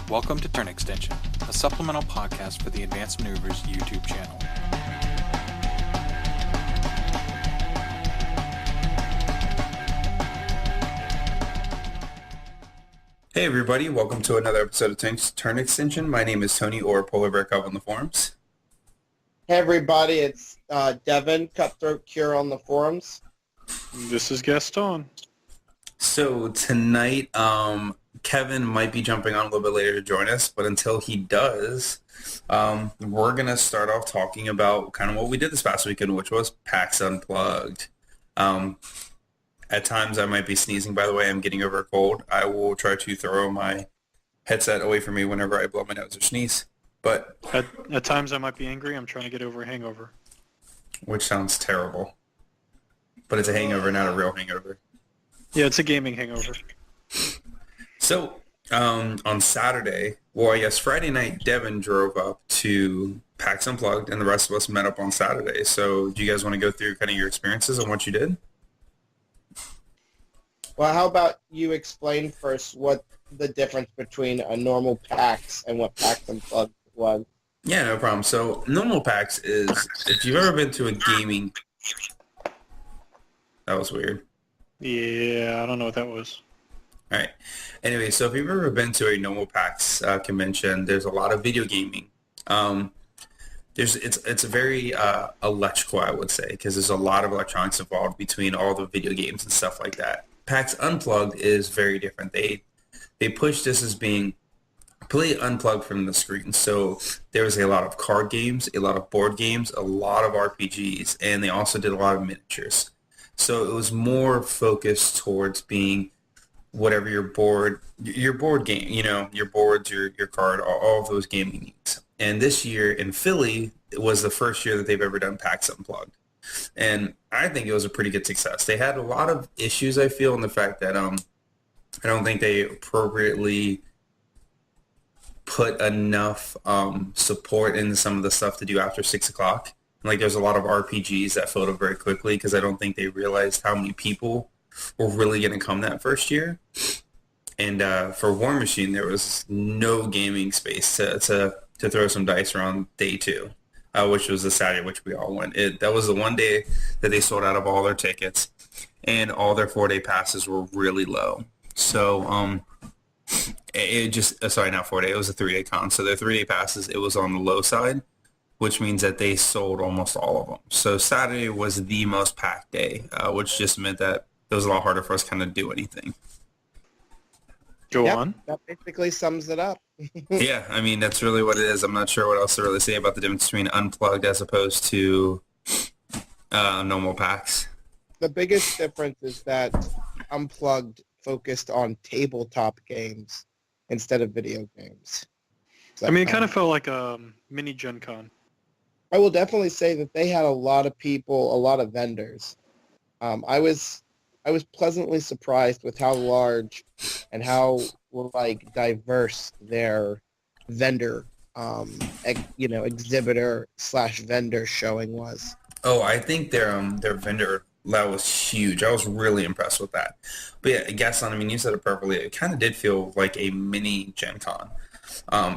Welcome to Turn Extension, a supplemental podcast for the Advanced Maneuvers YouTube channel. Hey everybody, welcome to another episode of Turn Extension. My name is Tony, or Polar Bear Cub on the forums. Hey everybody, it's Devin, Cutthroat Cure on the forums. This is Gaston. So tonight, Kevin might be jumping on a little bit later to join us, but until he does, we're going to start off talking about kind of what we did this past weekend, which was PAX Unplugged. At times I might be sneezing, by the way. I'm getting over a cold. I will try to throw my headset away from me whenever I blow my nose or sneeze. But At times I might be angry. I'm trying to get over a hangover. which sounds terrible. But it's a hangover, not a real hangover. Yeah, it's a gaming hangover. So, on Saturday, well, I guess Friday night, Devin drove up to PAX Unplugged, and the rest of us met up on Saturday. So, do you guys want to go through kind of your experiences and what you did? Well, how about you explain first what the difference between a normal PAX and what PAX Unplugged was? Yeah, no problem. So, normal PAX is, if you've ever been to a gaming... That was weird. Yeah, I don't know what that was. All right. Anyway, so if you've ever been to a normal PAX convention, there's a lot of video gaming. It's very electrical, I would say, because there's a lot of electronics involved between all the video games and stuff like that. PAX Unplugged is very different. They push this as being completely unplugged from the screen. So there was a lot of card games, a lot of board games, a lot of RPGs, and they also did a lot of miniatures. So it was more focused towards being whatever your board game, your boards, your card, all of those gaming needs. And this year in Philly, it was the first year that they've ever done PAX Unplugged. And I think it was a pretty good success. They had a lot of issues, I feel, in the fact that I don't think they appropriately put enough support into some of the stuff to do after 6 o'clock. Like, there's a lot of RPGs that filled up very quickly because I don't think they realized how many people were really going to come that first year. And for War Machine, there was no gaming space to throw some dice around day two, which was the Saturday, which we all went. That was the one day that they sold out of all their tickets, and all their 4-day passes were really low. So not 4-day, it was a 3-day con. So their 3-day passes, it was on the low side, which means that they sold almost all of them. So Saturday was the most packed day, which just meant that it was a lot harder for us to kind of do anything. Go Yep, on. that basically sums it up. Yeah, I mean, that's really what it is. I'm not sure what else to really say about the difference between Unplugged as opposed to normal PAX. The biggest difference is that Unplugged focused on tabletop games instead of video games. I mean, it kind of felt like a mini Gen Con. I will definitely say that they had a lot of people, a lot of vendors. I was pleasantly surprised with how large and how diverse their vendor, exhibitor / vendor showing was. Oh, I think their vendor that was huge. I was really impressed with that. But yeah, Gaston, I mean, you said it perfectly. It kind of did feel like a mini Gen Con.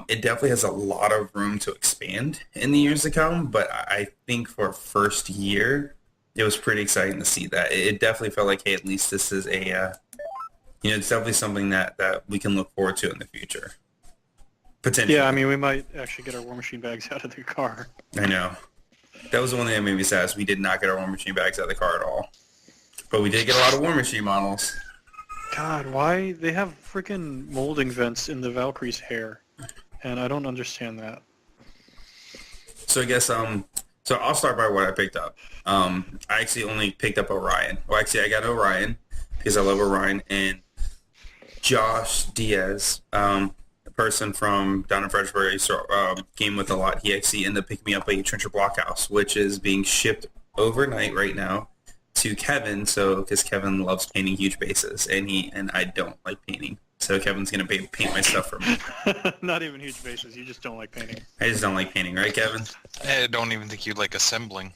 It definitely has a lot of room to expand in the years to come, but I think for first year, it was pretty exciting to see that. It definitely felt like, hey, at least this is it's definitely something that we can look forward to in the future. Potentially. Yeah, I mean, we might actually get our War Machine bags out of the car. I know. That was the one thing that made me sad is we did not get our War Machine bags out of the car at all. But we did get a lot of War Machine models. God, why? They have freaking molding vents in the Valkyrie's hair, and I don't understand that. So I guess, so I'll start by what I picked up. I actually only picked up Orion. Well, actually, I got Orion because I love Orion, and Josh Diaz, a person from down in Fredericksburg I used to game with a lot. He actually ended up picking me up a Trencher Blockhouse, which is being shipped overnight right now to Kevin. So because Kevin loves painting huge bases, and I don't like painting. So Kevin's going to paint my stuff for me. Not even huge bases. You just don't like painting. I just don't like painting, right, Kevin? I don't even think you'd like assembling.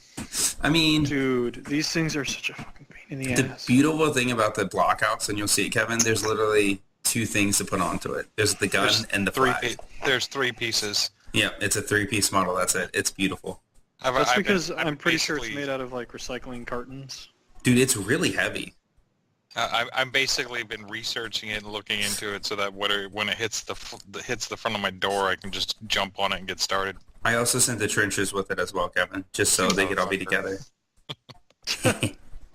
I mean... Dude, these things are such a fucking pain in the The ass. beautiful thing about the blockhouse, and you'll see it, Kevin, there's literally two things to put onto it. There's the gun and the flag. There's 3 pieces. Yeah, it's a 3-piece model. That's it. It's beautiful. That's because I'm pretty sure it's made out of like recycling cartons. Dude, it's really heavy. I've basically been researching it and looking into it so that when it hits the front of my door, I can just jump on it and get started. I also sent the trenches with it as well, Kevin, just so they could all be together.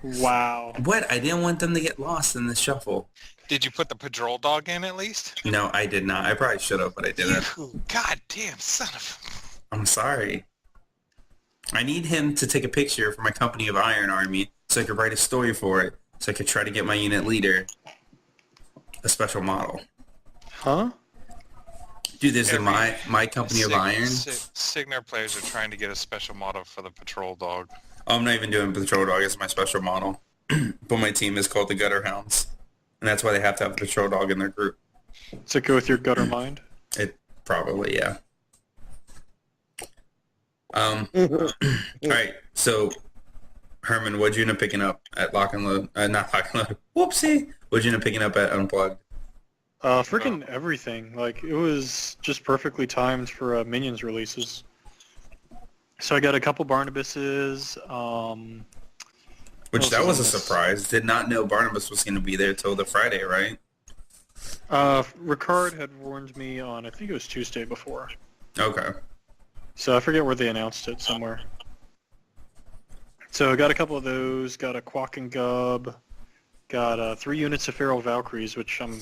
Wow. What? I didn't want them to get lost in the shuffle. Did you put the patrol dog in at least? No, I did not. I probably should have, but I didn't. You goddamn son of I'm sorry. I need him to take a picture for my Company of Iron Army so I could write a story for it, so I could try to get my unit leader a special model. Huh? Dude, this is my Company of Iron. Signar players are trying to get a special model for the patrol dog. Oh, I'm not even doing Patrol Dog as my special model. But my team is called the Gutter Hounds. And that's why they have to have the Patrol Dog in their group. Does it go with your gutter mind? It probably, yeah. All right, so Herman, what'd you end up picking up at Lock and Load? Not Lock and Load. Whoopsie! What'd you end up picking up at Unplugged? Freaking everything. Like, it was just perfectly timed for Minions releases. So I got a couple Barnabases. Which that was a surprise. Did not know Barnabas was going to be there till the Friday, right? Ricard had warned me on, I think it was Tuesday before. Okay. So I forget where they announced it, somewhere. So I got a couple of those, got a Quack and Gub, got 3 units of Feral Valkyries, which I'm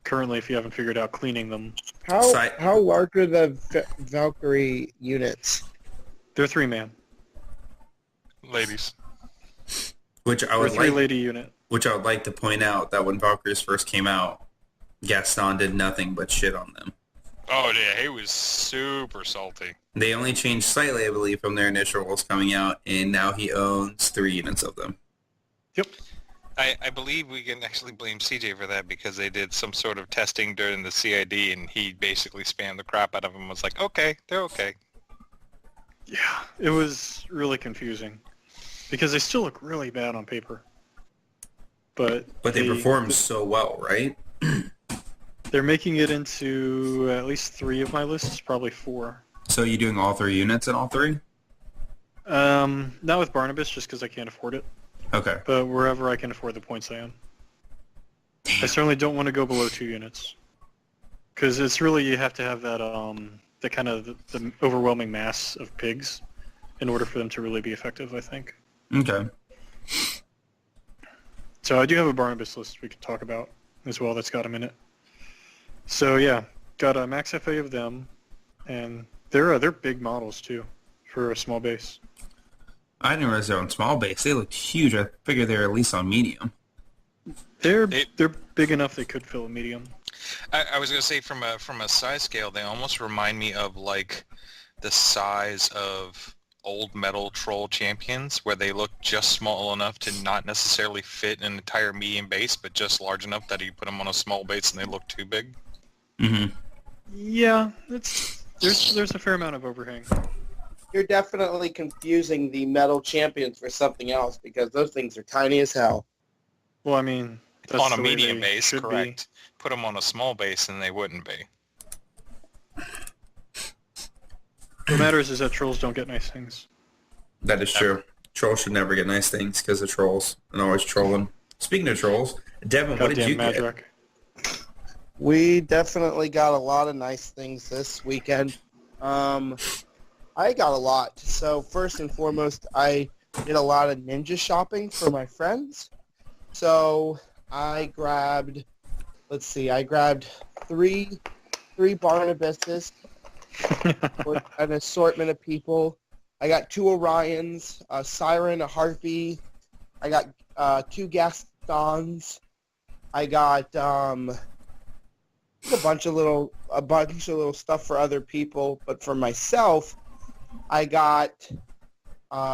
currently, if you haven't figured out, cleaning them. How large are the Valkyrie units? They're 3-man. Ladies. Which I would Or 3-lady unit. Which I would like to point out that when Valkyries first came out, Gaston did nothing but shit on them. Oh yeah, he was super salty. They only changed slightly, I believe, from their initial rules coming out, and now he owns 3 units of them. Yep. I believe we can actually blame CJ for that because they did some sort of testing during the CID and he basically spammed the crap out of them and was like, okay, they're okay. Yeah, it was really confusing because they still look really bad on paper. But they perform so well, right? They're making it into at least 3 of my lists, probably 4. So you doing all 3 units in all 3? Not with Barnabas, just because I can't afford it. Okay. But wherever I can afford the points I am. Damn. I certainly don't want to go below 2 units. Because it's really, you have to have that, the kind of the overwhelming mass of pigs in order for them to really be effective, I think. Okay. So I do have a Barnabas list we could talk about as well that's got them in it. So yeah, got a max FA of them, and they're big models too for a small base. I didn't realize they're on small base. They looked huge. I figured they're at least on medium. They're big enough they could fill a medium. I was gonna say from a size scale, they almost remind me of like the size of old metal troll champions, where they look just small enough to not necessarily fit an entire medium base, but just large enough that you put them on a small base and they look too big. Mm-hmm. Yeah, there's a fair amount of overhang. You're definitely confusing the metal champions for something else because those things are tiny as hell. Well, I mean, that's on a the way medium they base, should correct. Put them on a small base and they wouldn't be. What matters is that trolls don't get nice things. That is true. Trolls should never get nice things because of trolls and always trolling. Speaking of trolls, Devin, what did you Madrak. get? We definitely got a lot of nice things this weekend. I got a lot. So first and foremost, I did a lot of ninja shopping for my friends. So I grabbed, three Barnabases with an assortment of people. I got 2 Orions, a Siren, a Harpy. I got 2 Gastons. I got a bunch of little stuff for other people, but for myself, I got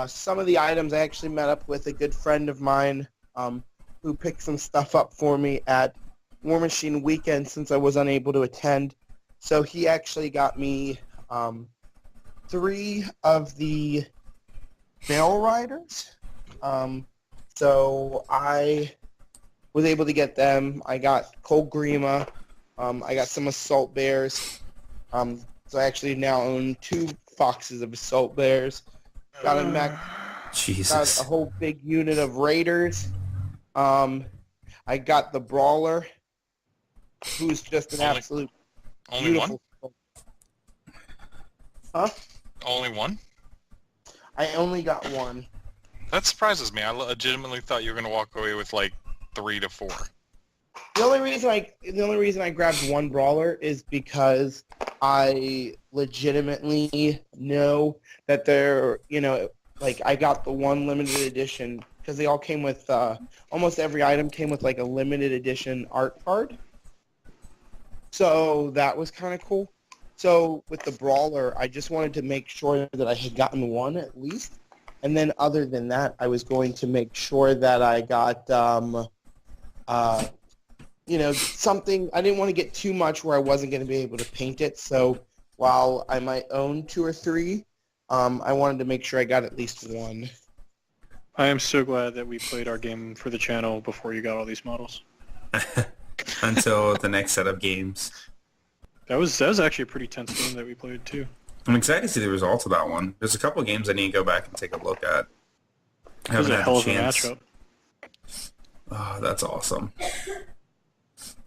some of the items. I actually met up with a good friend of mine who picked some stuff up for me at War Machine Weekend since I was unable to attend. So he actually got me 3 of the Barrel Riders. So I was able to get them. I got Cold Grima. I got some Assault Bears. So I actually now own 2 boxes of Assault Bears. Got Jesus. a whole big unit of Raiders. I got the Brawler, who's just an absolute Only one? beautiful. Huh? Only one? I only got 1. That surprises me. I legitimately thought you were going to walk away with like 3 to 4. The only reason I grabbed 1 Brawler is because I legitimately know that they're, like I got the 1 limited edition because they all came with, almost every item came with like a limited edition art card. So that was kind of cool. So with the Brawler, I just wanted to make sure that I had gotten 1 at least. And then other than that, I was going to make sure that I got, something. I didn't want to get too much where I wasn't going to be able to paint it. So while I might own 2 or 3, I wanted to make sure I got at least 1. I am so glad that we played our game for the channel before you got all these models. Until the next set of games. That was actually a pretty tense game that we played too. I'm excited to see the results of that one. There's a couple of games I need to go back and take a look at. It was a hell of a matchup. Oh, that's awesome.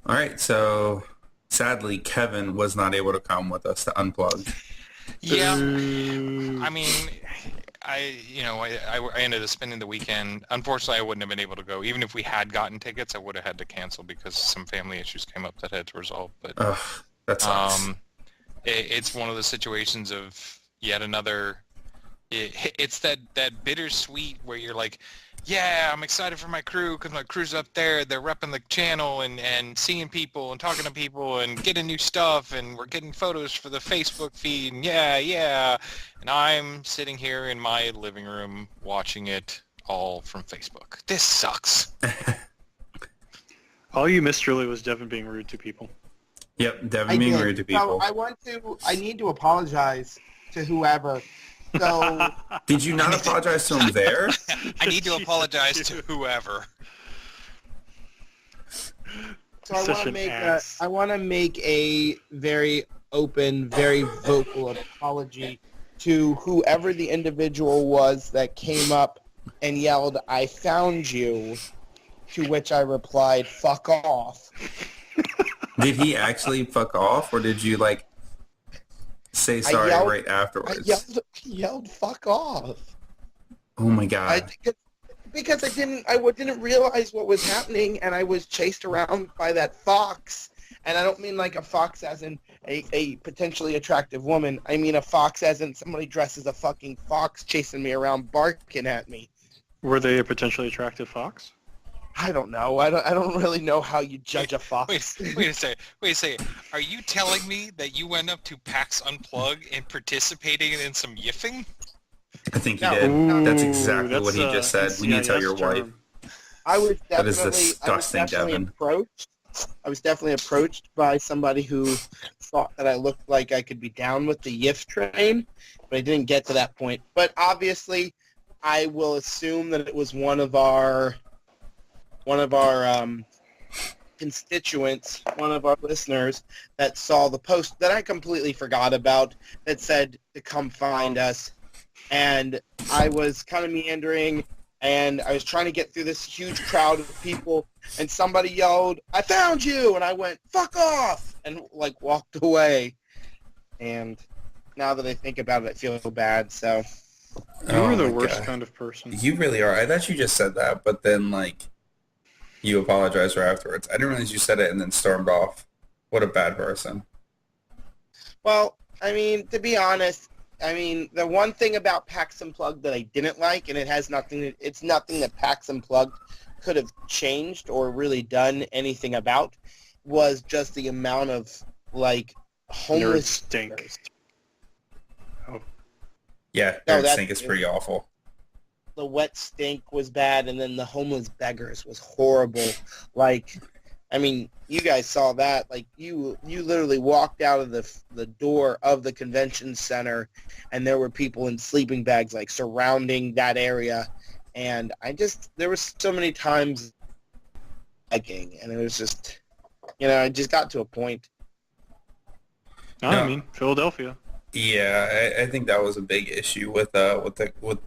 All right, so sadly, Kevin was not able to come with us to Unplug. Yeah. I mean, I ended up spending the weekend. Unfortunately, I wouldn't have been able to go. Even if we had gotten tickets, I would have had to cancel because some family issues came up that I had to resolve. But that sucks. It's one of the situations of yet another. It's that bittersweet where you're like, yeah, I'm excited for my crew because my crew's up there. They're repping the channel and seeing people and talking to people and getting new stuff, and we're getting photos for the Facebook feed. And yeah. And I'm sitting here in my living room watching it all from Facebook. This sucks. All you missed really was Devin being rude to people. Yep, Devin being rude to people. So I need to apologize to whoever. So did you not apologize to him there? I need to apologize to whoever. So I want to make a very open, very vocal apology to whoever the individual was that came up and yelled, "I found you," to which I replied, "Fuck off." Did he actually fuck off, or did you say sorry right afterwards? I yelled "fuck off." Oh my god! Because I didn't realize what was happening, and I was chased around by that fox. And I don't mean like a fox as in a potentially attractive woman. I mean a fox as in somebody dressed as a fucking fox chasing me around, barking at me. Were they a potentially attractive fox? I don't know. I don't really know how you judge a fox. Wait a second. Are you telling me that you went up to PAX Unplug and participated in some yiffing? I think he did. That's exactly what he just said. We need to tell your wife. I was That is disgusting, Devin. I was definitely approached by somebody who thought that I looked like I could be down with the yiff train, but I didn't get to that point. But obviously, I will assume that it was one of our constituents, one of our listeners that saw the post that I completely forgot about that said to come find us. And I was kind of meandering, and I was trying to get through this huge crowd of people, and somebody yelled, "I found you!" And I went, "Fuck off!" and walked away. And now that I think about it, I feel bad, so. You were the worst kind of person. You really are. I thought you just said that, but then, you apologized right afterwards. I didn't realize you said it and then stormed off. What a bad person. Well, I mean, to be honest, the one thing about PAX Unplugged that I didn't like, and it's nothing that PAX Unplugged could have changed or really done anything about, was just the amount of, homeless stink. Oh. Yeah, nerd stink is pretty awful. The wet stink was bad, and then the homeless beggars was horrible. You guys saw that. You literally walked out of the door of the convention center, and there were people in sleeping bags, surrounding that area. And there were so many times liking, and it was just, it just got to a point. No, No. I mean, Philadelphia. Yeah, I think that was a big issue with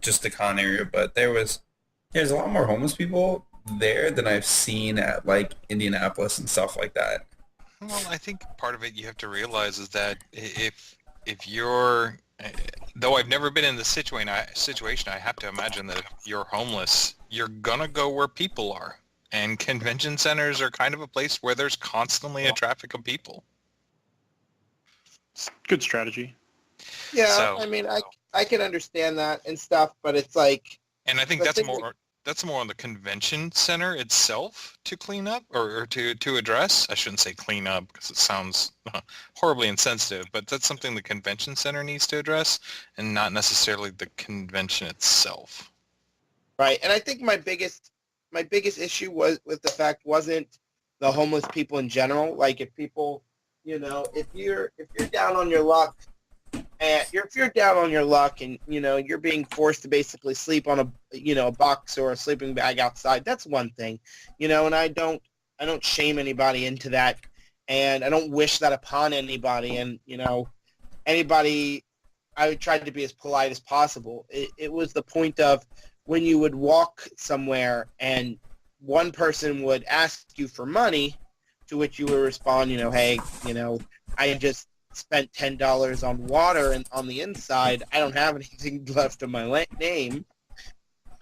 just the con area, but there's a lot more homeless people there than I've seen at like Indianapolis and stuff like that. Well, I think part of it you have to realize is that if you're, though I've never been in this situation, I have to imagine that if you're homeless, you're gonna go where people are, and convention centers are kind of a place where there's constantly a traffic of people. It's good strategy. Yeah, So- I mean, I can understand that and stuff, but it's like, And I think The that's thing more on the convention center itself to clean up or to address. I shouldn't say clean up because it sounds horribly insensitive, but that's something the convention center needs to address and not necessarily the convention itself. right. And I think my biggest issue was with the fact wasn't the homeless people in general. Like if people, if you're down on your luck, and if you're down on your luck and you're being forced to basically sleep on a box or a sleeping bag outside, that's one thing, and I don't shame anybody into that, and I don't wish that upon anybody, and anybody, I tried to be as polite as possible. It was the point of when you would walk somewhere and one person would ask you for money, to which you would respond, hey, I just spent $10 on water and on the inside, I don't have anything left of my name.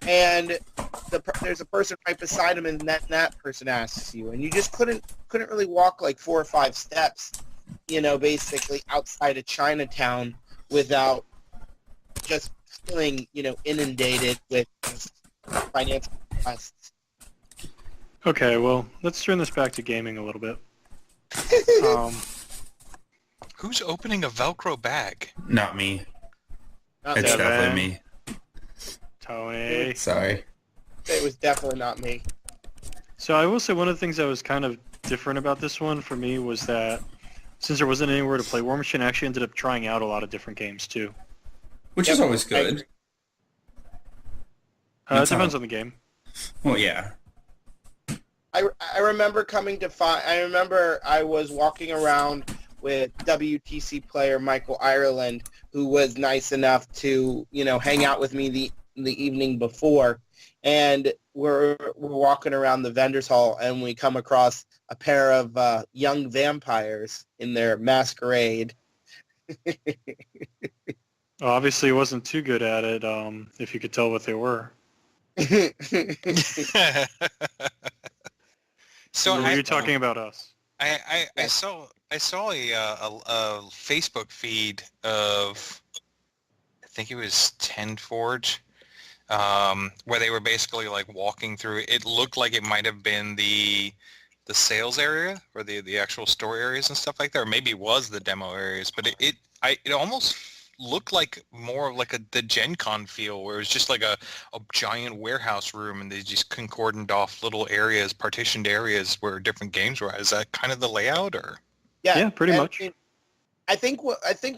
And there's a person right beside him, and that person asks you, and you just couldn't really walk like 4 or 5 steps, basically outside of Chinatown without just feeling, inundated with financial requests. Okay, well, let's turn this back to gaming a little bit. Who's opening a Velcro bag? Not me. Not It's that Devin. definitely me. Tony. Sorry. It was definitely not me. So I will say one of the things that was kind of different about this one for me was that since there wasn't anywhere to play War Machine, I actually ended up trying out a lot of different games too. Which Yep, is always I good. agree. It That's depends how- on the game. Well, yeah. I remember I remember I was walking around with WTC player Michael Ireland, who was nice enough to, hang out with me the evening before, and we're walking around the vendors hall, and we come across a pair of young vampires in their masquerade. Well, obviously, it wasn't too good at it. If you could tell what they were. So Were you talking about us? I Yes. saw a Facebook feed of, I think it was Ten Forge, where they were basically like walking through. It looked like it might have been the sales area or the actual store areas and stuff like that, or maybe it was the demo areas. But it almost looked like more of like the Gen Con feel, where it was just like a giant warehouse room, and they just concorded off little areas, partitioned areas where different games were. Is that kind of the layout, or? Yeah, pretty and much. I think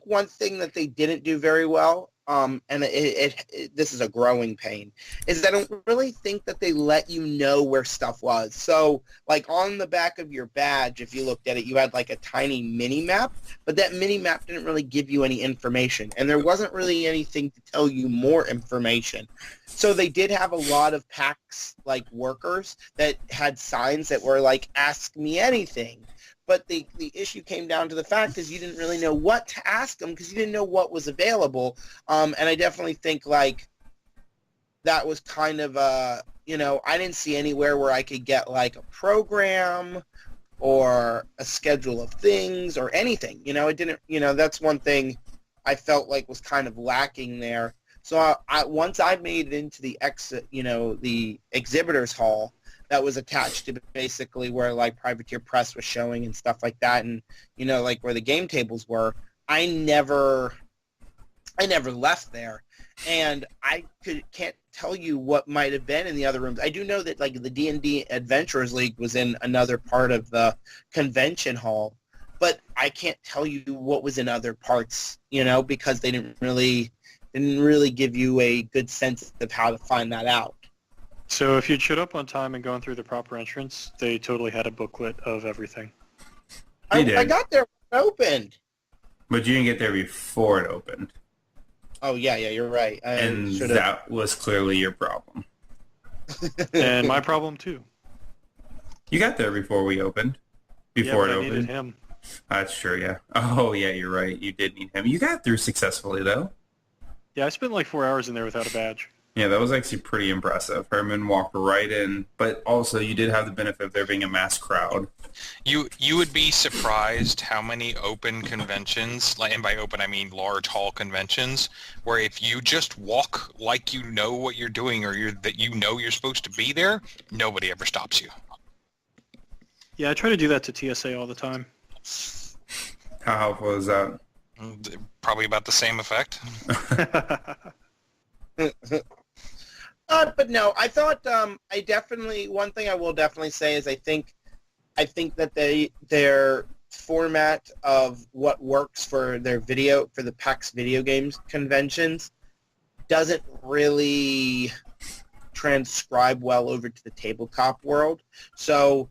one thing that they didn't do very well, and this is a growing pain, is I don't really think that they let you know where stuff was. So, like on the back of your badge, if you looked at it, you had like a tiny mini map, but that mini map didn't really give you any information, and there wasn't really anything to tell you more information. So they did have a lot of PAX like workers that had signs that were like, "Ask me anything." But the issue came down to the fact is you didn't really know what to ask them because you didn't know what was available. And I definitely think like that was kind of I didn't see anywhere where I could get like a program or a schedule of things or anything. It didn't. That's one thing I felt like was kind of lacking there. So once I made it into the the exhibitors hall, that was attached to basically where like Privateer Press was showing and stuff like that, and like where the game tables were. I never left there, and I can't tell you what might have been in the other rooms. I do know that like the D&D Adventurers League was in another part of the convention hall, but I can't tell you what was in other parts, because they didn't really give you a good sense of how to find that out. So if you'd showed up on time and gone through the proper entrance, they totally had a booklet of everything. I did. got there when it opened. But you didn't get there before it opened. Oh, yeah, you're right. And should've- that was clearly your problem. And my problem too. You got there before we opened. Before yeah, it but I needed opened. him. That's true, yeah. Oh, yeah, you're right. You did need him. You got through successfully, though. Yeah, I spent like 4 hours in there without a badge. Yeah, that was actually pretty impressive. Herman walked right in, but also you did have the benefit of there being a mass crowd. You would be surprised how many open conventions, and by open I mean large hall conventions, where if you just walk like you know what you're doing or that you know you're supposed to be there, nobody ever stops you. Yeah, I try to do that to TSA all the time. How helpful is that? Probably about the same effect. But no, I thought I definitely one thing I will definitely say is I think that their format of what works for the PAX video games conventions doesn't really transcribe well over to the tabletop world. So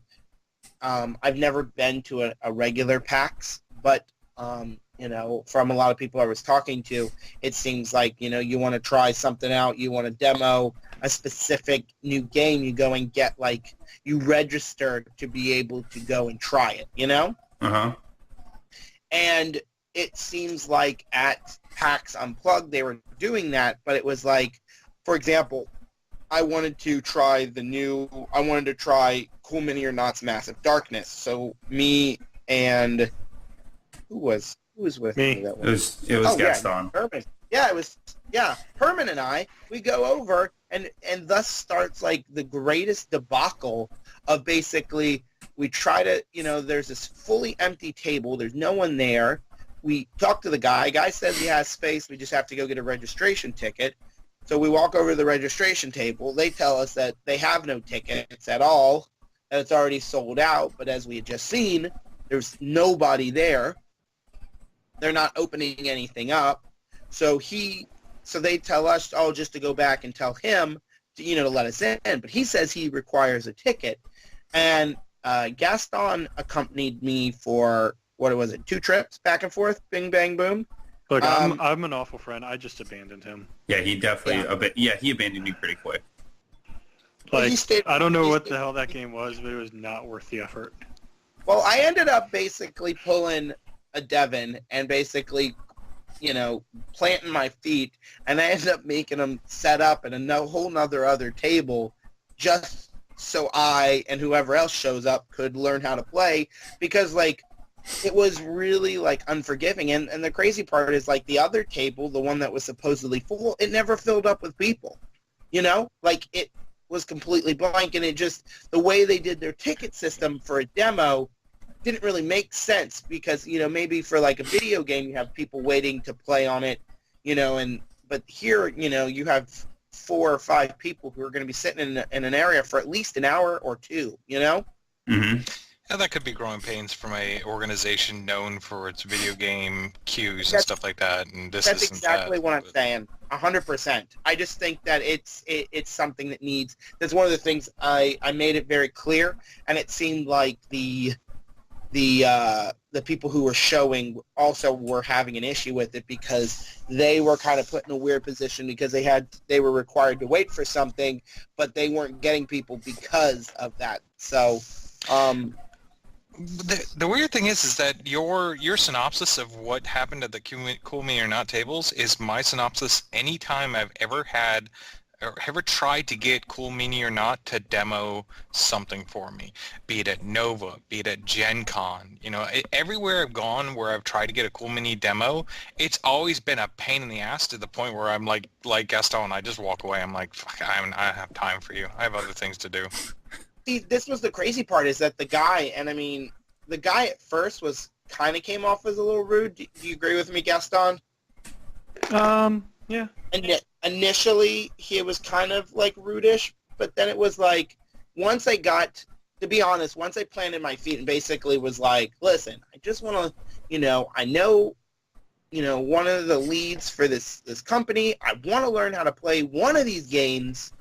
I've never been to a regular PAX, but from a lot of people I was talking to, it seems like, you want to try something out, you want to demo a specific new game, you go and get, you register to be able to go and try it, Uh-huh. And it seems like at PAX Unplugged they were doing that, but it was like, for example, I wanted to try Cool Mini or Not's Massive Darkness. So me and who was with me that It was Gaston. Yeah, Herman. Herman and I, we go over and thus starts the greatest debacle of basically we try to, there's this fully empty table, there's no one there. We talk to the guy says he has space, we just have to go get a registration ticket. So we walk over to the registration table, they tell us that they have no tickets at all, that it's already sold out, but as we had just seen, there's nobody there. They're not opening anything up. So they tell us, just to go back and tell him to let us in. But he says he requires a ticket. And Gaston accompanied me for, 2 trips back and forth, bing, bang, boom. Look, I'm an awful friend. I just abandoned him. Yeah, he definitely, he abandoned me pretty quick. I don't know what the hell that game was, but it was not worth the effort. Well, I ended up basically pulling a Devin and basically, planting my feet, and I ended up making them set up at a whole nother other table just so I and whoever else shows up could learn how to play, because it was really unforgiving. And the crazy part is the other table, the one that was supposedly full, it never filled up with people, it was completely blank, and it just, the way they did their ticket system for a demo didn't really make sense, because maybe for a video game you have people waiting to play on it, but here you have 4 or 5 people who are going to be sitting in an area for at least an hour or 2. Mm-hmm. Yeah, that could be growing pains from a organization known for its video game queues and stuff like that. And that's exactly what I'm saying. 100%. I just think that it's something that needs. That's one of the things I made it very clear, and it seemed like the people who were showing also were having an issue with it, because they were kind of put in a weird position because they were required to wait for something, but they weren't getting people because of that. So. The weird thing is that your synopsis of what happened at the Cool Mini or Not tables is my synopsis anytime I've ever had or ever tried to get Cool Mini or Not to demo something for me, be it at Nova, be it at Gen Con. Everywhere I've gone where I've tried to get a Cool Mini demo, it's always been a pain in the ass to the point where I'm like Gaston, I just walk away. I'm like, fuck, I don't have time for you. I have other things to do. See, this was the crazy part, is that the guy at first kind of came off as a little rude. Do you agree with me, Gaston? Yeah. And initially, he was kind of rudish, but then it was once I planted my feet and basically was listen, I just want to, I know, one of the leads for this company, I want to learn how to play one of these games,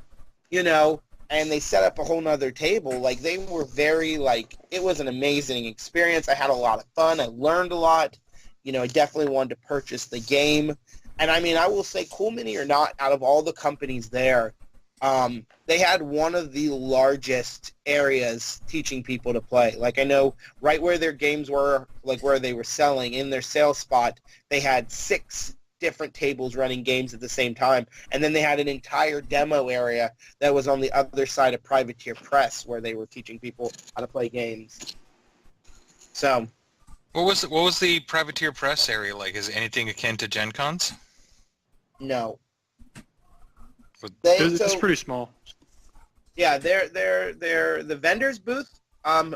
and they set up a whole nother table. Like, they were very, like, it was an amazing experience. I had a lot of fun. I learned a lot. You know, I definitely wanted to purchase the game. And, I mean, I will say, Cool Mini or not, out of all the companies there, they had one of the largest areas teaching people to play. Like, I know right where their games were, like where they were selling, in their sales spot, they had 6 different tables running games at the same time. And then they had an entire demo area that was on the other side of Privateer Press where they were teaching people how to play games. So, What was the Privateer Press area like? Is it anything akin to Gen Cons? no. It's pretty small. Yeah, the vendor's booth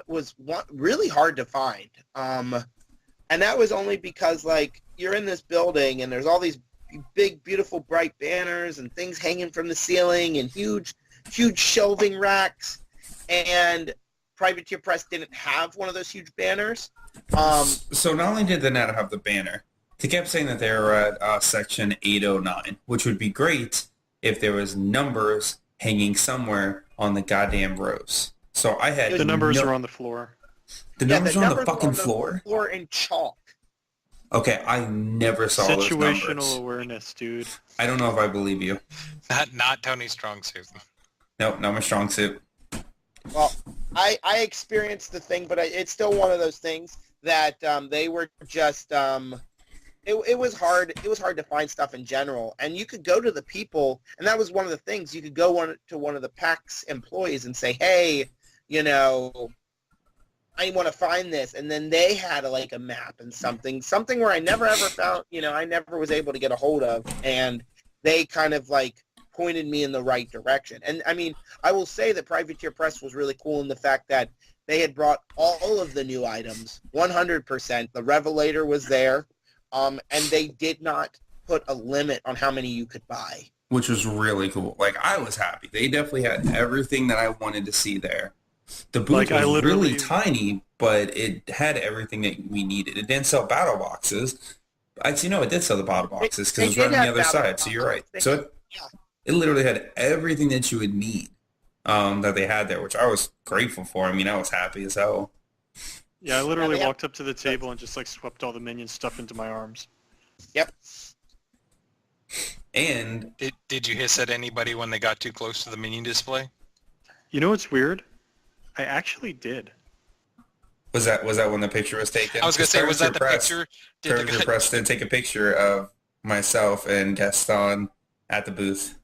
was really hard to find. And that was only because, like, you're in this building and there's all these big, beautiful, bright banners and things hanging from the ceiling and huge shelving racks. And Privateer Press didn't have one of those huge banners. So not only did they not have the banner, they kept saying that they were at section 809, which would be great if there was numbers hanging somewhere on the goddamn rows. So I had The numbers are on the floor. The numbers are on the fucking floor? Floor in chalk. Okay, I never saw those numbers. Situational awareness, dude. I don't know if I believe you. Not Tony's strong suit. Nope, not my strong suit. Well, I experienced the thing, but it's still one of those things that they were just it was hard. It was hard to find stuff in general, and you could go to the people, and that was one of the things. You could go to one of the PAX employees and say, "Hey, you know, I want to find this," and then they had a map and something where I never ever found. You know, I never was able to get a hold of, and they kind of like pointed me in the right direction. And I mean, I will say that Privateer Press was really cool in the fact that they had brought all of the new items, 100%. The Revelator was there. And they did not put a limit on how many you could buy. Which was really cool. Like, I was happy. They definitely had everything that I wanted to see there. The booth was really tiny, but it had everything that we needed. It didn't sell battle boxes. Actually, no, it did sell the battle boxes because it was right on the other side, so you're right. So it literally had everything that you would need that they had there, which I was grateful for. I mean, I was happy as hell. Yeah, I literally walked up to the table and just swept all the minion stuff into my arms. Yep. And did you hiss at anybody when they got too close to the minion display? You know what's weird? I actually did. Was that when the picture was taken? I was gonna say, was that the picture? Privateer Press did take a picture of myself and Gaston at the booth.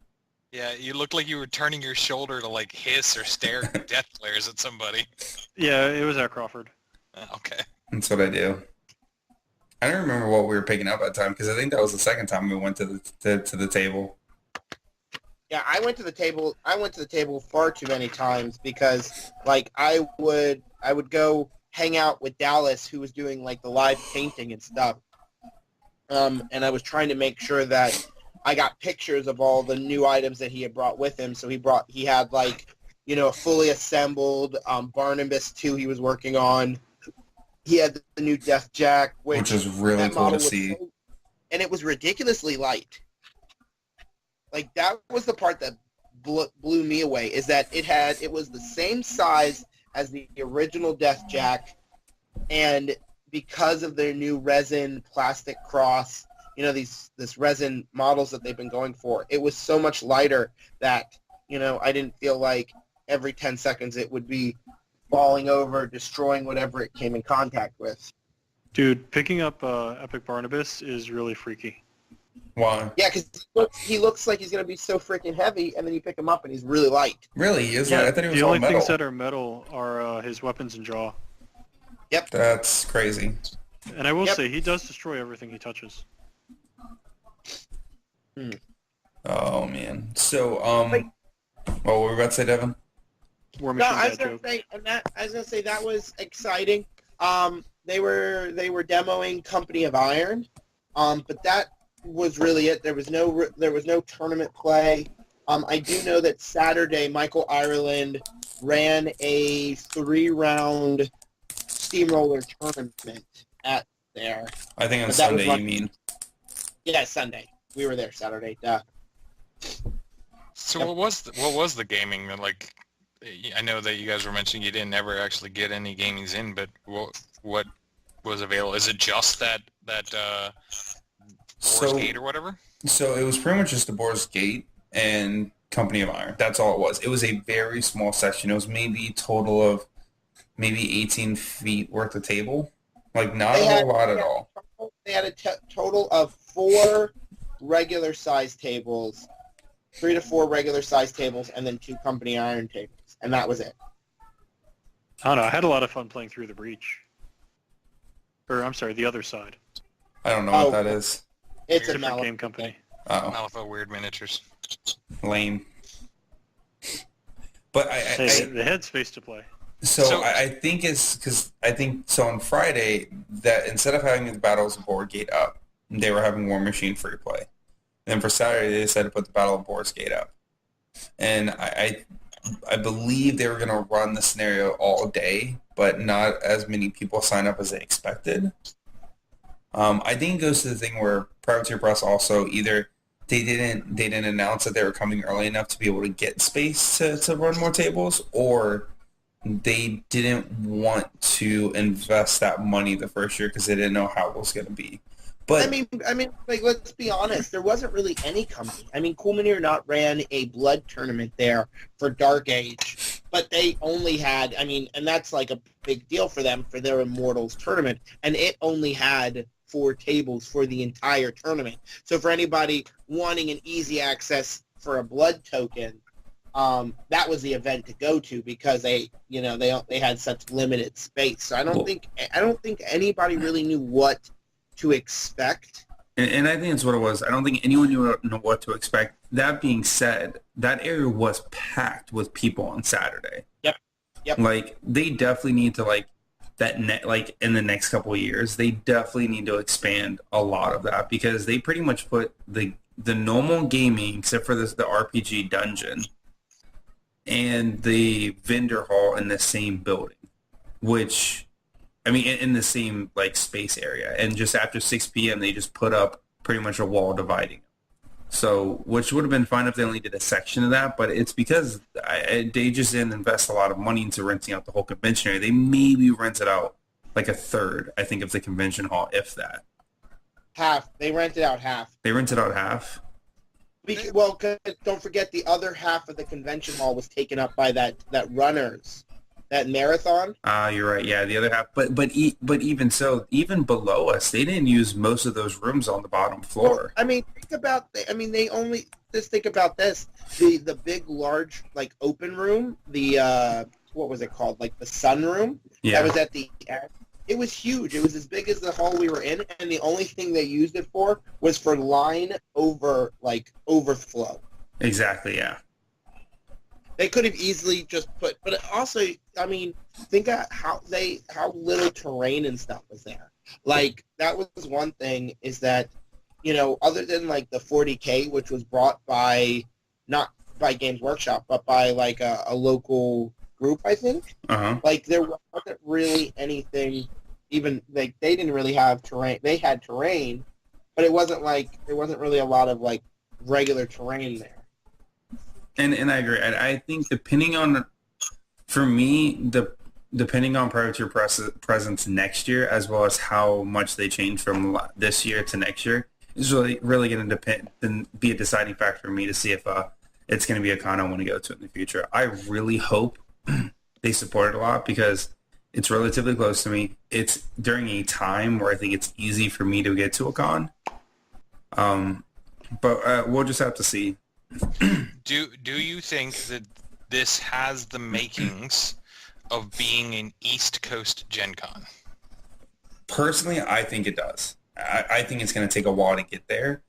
Yeah, you looked like you were turning your shoulder to hiss or stare death glares at somebody. Yeah, it was at Crawford. Okay. That's what I do. I don't remember what we were picking up at the time because I think that was the second time we went to the table. Yeah, I went to the table. I went to the table far too many times because, I would go hang out with Dallas, who was doing the live painting and stuff. And I was trying to make sure that I got pictures of all the new items that he had brought with him. So he had a fully assembled Barnabas 2 he was working on. He had the new Death Jack, which is really cool to see. And it was ridiculously light. That was the part that blew me away, is that it was the same size as the original Death Jack, and because of their new resin plastic cross, this resin models that they've been going for, it was so much lighter that, I didn't feel like every 10 seconds it would be falling over, destroying whatever it came in contact with. Dude, picking up Epic Barnabas is really freaky. Why? Yeah, because he looks like he's going to be so freaking heavy, and then you pick him up and he's really light. Really? He is Yeah, light? I thought he was the all only metal. things that are metal are his weapons and jaw. Yep. That's crazy. And I will say, he does destroy everything he touches. Oh, man. So, what were we about to say, Devin? War No, Machine I was dad gonna joke. say, that was exciting. They were demoing Company of Iron, but that was really it. There was no tournament play. I do know that Saturday Michael Ireland ran a 3-round steamroller tournament at there. I think on But that was Sunday, you mean. Yeah, Sunday. We were there Saturday. Duh. So what was the gaming like? I know that you guys were mentioning you didn't ever actually get any gamings in, but what was available? Is it just that Boar's Gate or whatever? So it was pretty much just the Boar's Gate and Company of Iron. That's all it was. It was a very small section. It was maybe total of maybe 18 feet worth of table. Like not a whole lot at all. They had a total of 4 regular size tables, 3 to 4 regular size tables, and then 2 Company Iron tables, and that was it. I don't know. I had a lot of fun playing through the breach. Or I'm sorry, the other side. I don't know what that is. It's a Different game company. Oh, Malifaux Weird Miniatures. lame. But The headspace to play. So I think it's because so on Friday that instead of having the Battles of Board Gate up, they were having War Machine free play. Then for Saturday they decided to put the Battle of Board's Gate up, and I believe they were going to run the scenario all day, but not as many people sign up as they expected. I think it goes to the thing where Privateer Press also either they didn't announce that they were coming early enough to be able to get space to run more tables, or they didn't want to invest that money the first year because they didn't know how it was going to be. But I mean, like, let's be honest. There wasn't really any company. I mean, Cool Mini or Not ran a blood tournament there for Dark Age, but they only had, and that's like a big deal for them for their Immortals tournament, and it only had 4 tables for the entire tournament. So for anybody wanting an easy access for a blood token, that was the event to go to because they had such limited space. So I don't think anybody really knew what to expect. And I think that's what it was. I don't think anyone knew what to expect. That being said, that area was packed with people on Saturday. Yep. Like they definitely need to in the next couple of years, they definitely need to expand a lot of that because they pretty much put the normal gaming, except for the RPG dungeon, and the vendor hall in the same building, which, in the same space area. And just after 6 p.m., they just put up pretty much a wall dividing. So, which would have been fine if they only did a section of that, but it's because they just didn't invest a lot of money into renting out the whole convention area. They maybe rented out like a third, I think, of the convention hall, if that. Half. They rented out half. They rented out half? Well, don't forget the other half of the convention hall was taken up by that runners, that marathon. You're right. Yeah, the other half. But even so, even below us, they didn't use most of those rooms on the bottom floor. Well, think about. They only just think about this. The big, large, open room. The what was it called? Like the sun room. Yeah. That was at the end. It was huge. It was as big as the hall we were in, and the only thing they used it for was for line overflow. Exactly. Yeah. They could have easily just put, but also, think of how little terrain and stuff was there. That was one thing is that, other than the 40K, which was brought by, not by Games Workshop, but by a local group, I think. Uh-huh. There wasn't really anything, even they didn't really have terrain. They had terrain, but it wasn't there wasn't really a lot of regular terrain there. And I agree. I think depending on Privateer presence next year, as well as how much they change from this year to next year, is really going to be a deciding factor for me to see if it's going to be a con I want to go to in the future. I really hope they support it a lot because it's relatively close to me. It's during a time where I think it's easy for me to get to a con. But we'll just have to see. Do you think that this has the makings of being an East Coast Gen Con? Personally, I think it does. I think it's going to take a while to get there,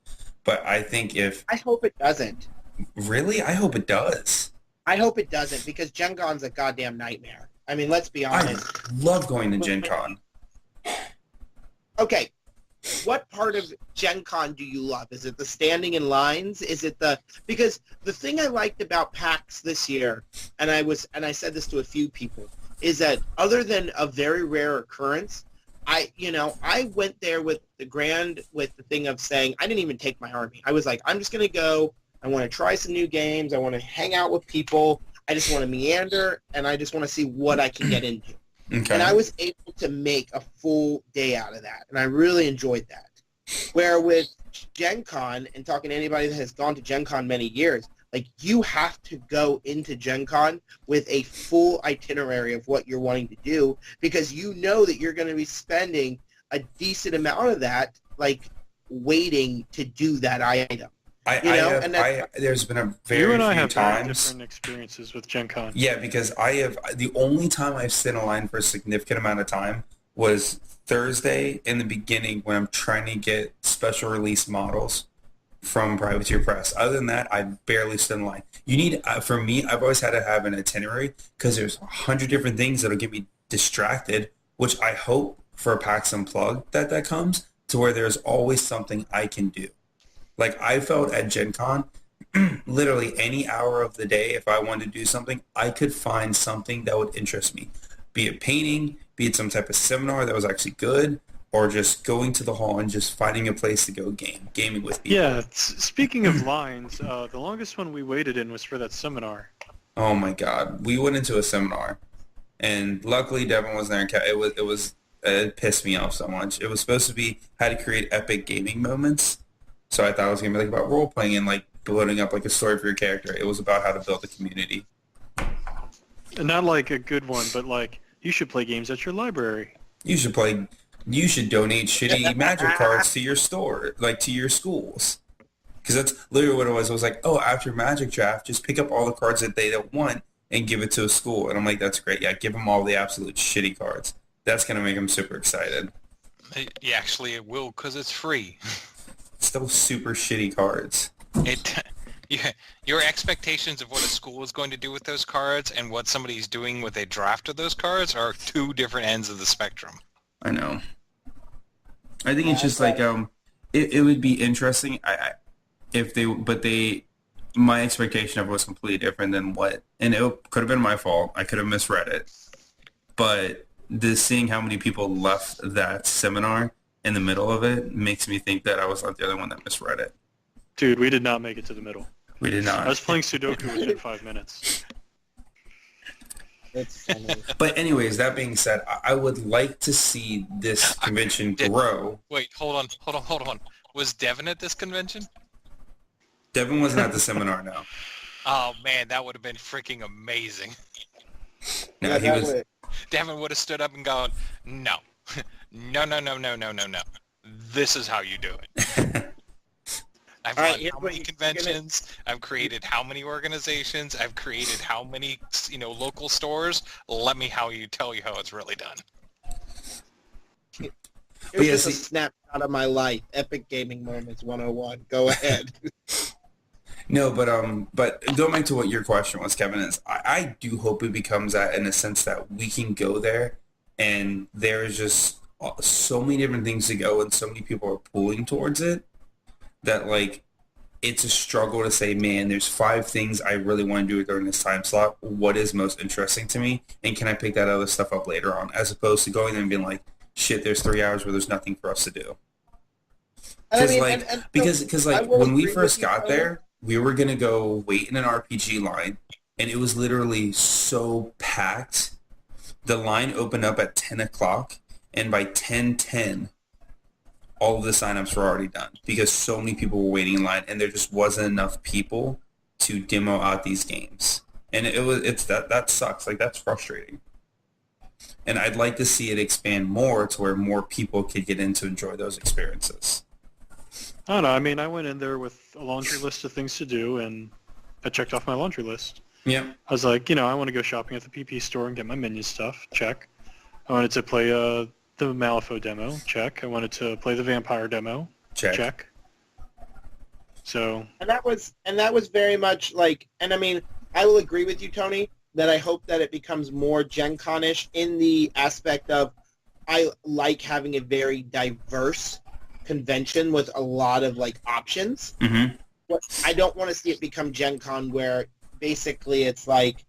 but I think I hope it doesn't. Really? I hope it does. I hope it doesn't because Gen Con's a goddamn nightmare. Let's be honest. I love going to Gen Con. Okay. What part of Gen Con do you love? Is it the standing in lines? Is it because the thing I liked about PAX this year, and I said this to a few people, is that other than a very rare occurrence, I went there with the thing of saying I didn't even take my army. I was like, I'm just going to go I want to try some new games. I want to hang out with people. I just want to meander, and I just want to see what I can get into. Okay. And I was able to make a full day out of that, and I really enjoyed that. Where with Gen Con, and talking to anybody that has gone to Gen Con many years, like, you have to go into Gen Con with a full itinerary of what you're wanting to do, because you know that you're going to be spending a decent amount of that, like, waiting to do that item. There's been a very You and I few have very times. different experiences with Gen Con. Yeah, because the only time I've stood in line for a significant amount of time was Thursday in the beginning when I'm trying to get special release models from Privateer Press. Other than that, I barely stood in line. You need, for me, I've always had to have an itinerary because there's 100 different things that'll get me distracted, which I hope for PAX Unplugged that comes to where there's always something I can do. Like, I felt at Gen Con, literally any hour of the day, if I wanted to do something, I could find something that would interest me. Be it painting, be it some type of seminar that was actually good, or just going to the hall and just finding a place to go gaming with people. Yeah, speaking of lines, the longest one we waited in was for that seminar. Oh my God. We went into a seminar, and luckily Devin was there. And it pissed me off so much. It was supposed to be how to create epic gaming moments. So I thought it was going to be like about role-playing and like building up like a story for your character. It was about how to build a community. And not like a good one, but like, you should play games at your library. You should donate shitty Magic cards to your store, like to your schools. Because that's literally what it was. It was like, oh, after Magic Draft, just pick up all the cards that they don't want and give it to a school. And I'm like, that's great. Yeah, give them all the absolute shitty cards. That's going to make them super excited. Yeah, actually, it will because it's free. Still super shitty cards. Your expectations of what a school is going to do with those cards and what somebody's doing with a draft of those cards are two different ends of the spectrum. I know. I think it's just like it would be interesting. My expectation of it was completely different than what, and it could have been my fault. I could have misread it, but seeing how many people left that seminar in the middle of it makes me think that I was not the other one that misread it. Dude, we did not make it to the middle. We did not. I was playing Sudoku within 5 minutes. It's funny. But anyways, that being said, I would like to see this convention grow. Wait, hold on. Was Devin at this convention? Devin wasn't at the seminar, no. Oh man, that would have been freaking amazing. No, Yeah, he that was. Devin would have stood up and gone, no. No. This is how you do it. I've All right, run here's how what many you're conventions. I've created how many organizations. I've created how many, local stores. Let me tell you how it's really done. Here's yeah, just a see- snapshot of my life. Epic Gaming Moments 101. Go ahead. No, but going back to what your question was, Kevin, is I do hope it becomes that in a sense that we can go there and there's just so many different things to go and so many people are pulling towards it that like it's a struggle to say, man, there's 5 things I really want to do during this time slot. What is most interesting to me? And can I pick that other stuff up later on? As opposed to going there and being like, shit, there's 3 hours where there's nothing for us to do. Because when we first got there, we were going to go wait in an RPG line, and it was literally so packed. The line opened up at 10 o'clock, and by 10:10, all of the signups were already done because so many people were waiting in line, and there just wasn't enough people to demo out these games. And that sucks. Like, that's frustrating. And I'd like to see it expand more to where more people could get in to enjoy those experiences. I don't know. I mean, I went in there with a laundry list of things to do, and I checked off my laundry list. Yeah. I was like, I want to go shopping at the PP store and get my minion stuff. Check. I wanted to play the Malifaux demo. Check. I wanted to play the Vampire demo. Check. So. And that was very much like, and I mean, I will agree with you, Tony, that I hope that it becomes more Gen Con-ish in the aspect of I like having a very diverse convention with a lot of like options. Mm-hmm. But I don't want to see it become Gen Con where basically it's like,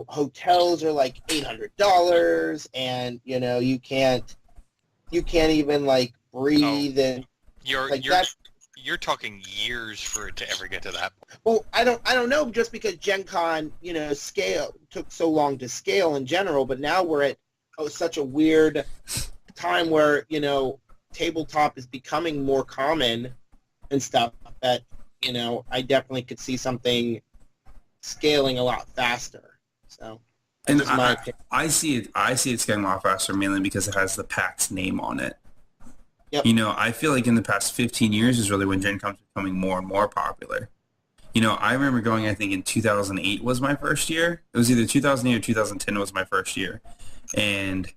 hotels are like $800 and you can't even like breathe and You're like you're that's You're talking years for it to ever get to that point. Well, I don't know, just because Gen Con, scale took so long to scale in general, but now we're at such a weird time where, tabletop is becoming more common and stuff that, I definitely could see something scaling a lot faster. So And that's my opinion. I see it scaling a lot faster mainly because it has the PAX name on it. Yep. I feel like in the past 15 years is really when Gen Con's becoming more and more popular. I remember going, I think in 2008 was my first year. It was either 2008 or 2010 was my first year. And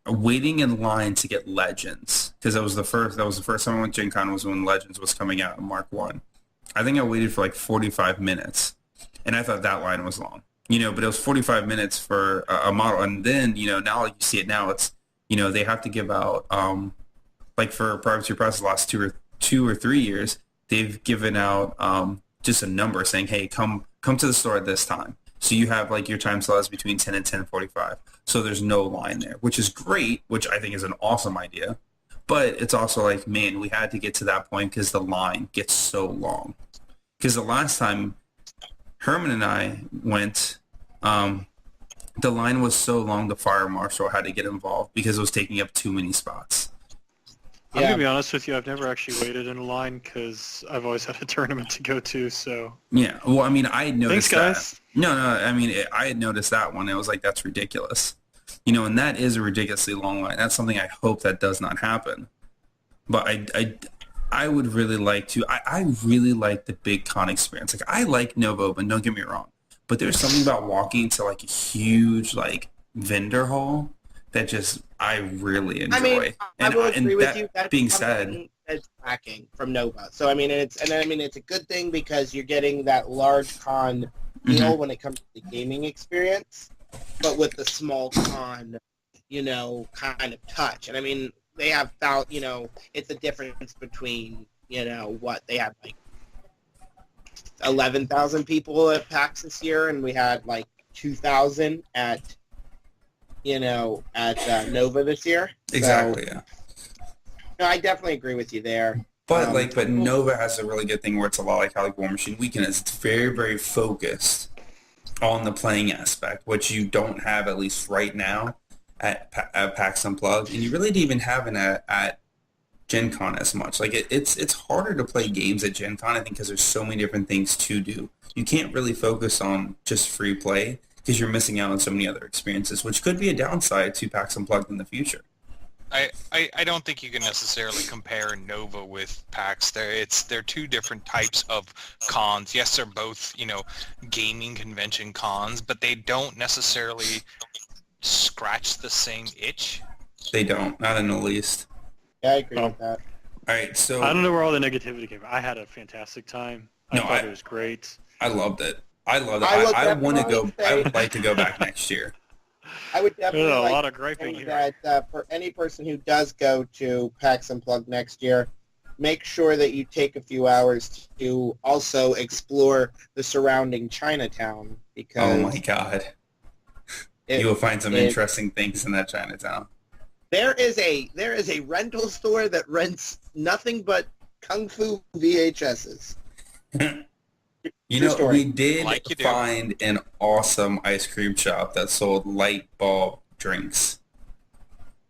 waiting in line to get Legends, because that was the first time I went to Gen Con was when Legends was coming out in Mark 1. I think I waited for like 45 minutes. And I thought that line was long. But it was 45 minutes for a model. And then, now like you see it now, it's, they have to give out, like for Privacy Press the last two or 3 years, they've given out just a number saying, hey, come to the store at this time. So you have like your time slots between 10 and 10:45. So there's no line there, which is great, which I think is an awesome idea. But it's also like, man, we had to get to that point because the line gets so long. Because the last time Herman and I went, the line was so long the fire marshal had to get involved because it was taking up too many spots. I'm going to be honest with you, I've never actually waited in a line because I've always had a tournament to go to, so... Yeah, well, I mean, I had noticed Thanks, guys. that. No, I mean, I had noticed that one. I was like, that's ridiculous. And that is a ridiculously long line. That's something I hope that does not happen. But I would really like to... I really like the big con experience. Like, I like Novo, but don't get me wrong. But there's something about walking to, like, a huge, like, vendor hall that just I really enjoy. I mean, I will agree with you. That being said, it's lacking from Nova. So I mean, it's a good thing because you're getting that large con deal when it comes to the gaming experience, but with the small con, kind of touch. And I mean, they have found, it's a difference between, what they had like 11,000 people at PAX this year, and we had like 2,000 at Nova this year. Exactly, so, yeah. No, I definitely agree with you there. But but Nova has a really good thing where it's a lot like how like War Machine Weekend is. It's very, very focused on the playing aspect, which you don't have at least right now at PAX Unplugged, and you really didn't even have it at Gen Con as much. Like it's harder to play games at Gen Con, I think, because there's so many different things to do. You can't really focus on just free play because you're missing out on so many other experiences, which could be a downside to PAX Unplugged in the future. I don't think you can necessarily compare Nova with PAX. They're two different types of cons. Yes, they're both, gaming convention cons, but they don't necessarily scratch the same itch. They don't, not in the least. Yeah, I agree with that. All right, so I don't know where all the negativity came from. I had a fantastic time. I thought it was great. I loved it. I I want to go. I would like to go back next year. I would definitely There's a like lot of to griping say here. that for any person who does go to PAX Unplugged next year, make sure that you take a few hours to also explore the surrounding Chinatown, because Oh my God, you will find some interesting things in that Chinatown. there is a rental store that rents nothing but Kung Fu VHSs. True story. We did Like you do. find an awesome ice cream shop that sold light bulb drinks,